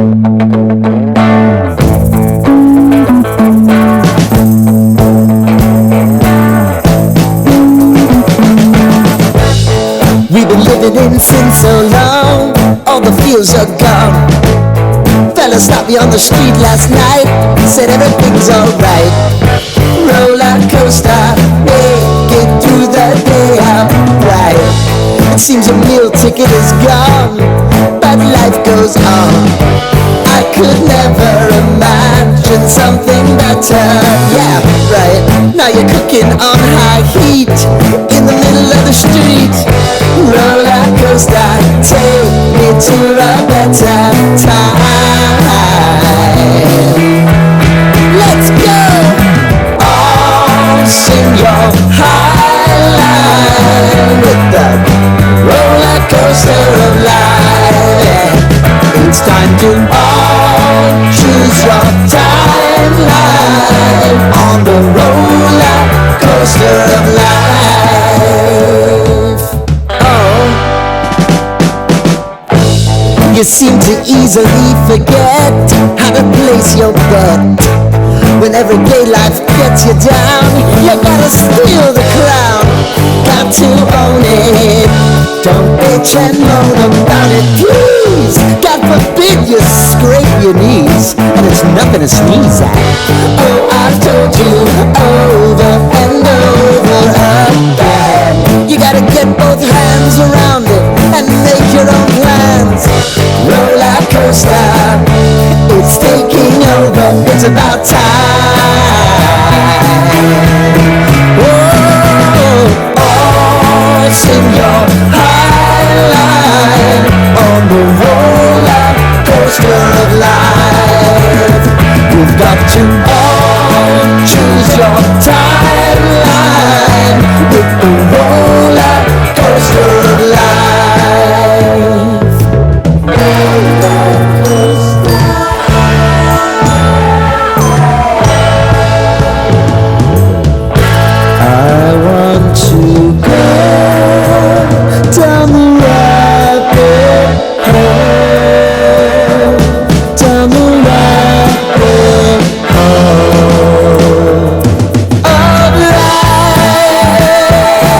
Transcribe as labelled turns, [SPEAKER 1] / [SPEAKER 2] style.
[SPEAKER 1] We've been living in sin so long, all the feels are gone. Fella stopped me on the street last night, said everything's alright. Roller coaster, make it through the day outright. It seems a meal ticket is gone, but life goes on. I could never imagine something better. Yeah, right. Now you're cooking on high heat in the middle of the street. Roller coaster, take me to a better time. Let's go! All sing your high line with the roller coaster of life. It's time to all choose your timeline on the roller coaster of life. Oh, you seem to easily forget how to place your bet. When everyday life gets you down, you gotta steal the crown. Got to own it. Don't bitch and moan about it, please. God forbid you scrape your knees, and it's nothing to sneeze at. Oh, I've told you over and over again, you gotta get both hands around it and make your own plans. Roller coaster, it's taking over, it's about time.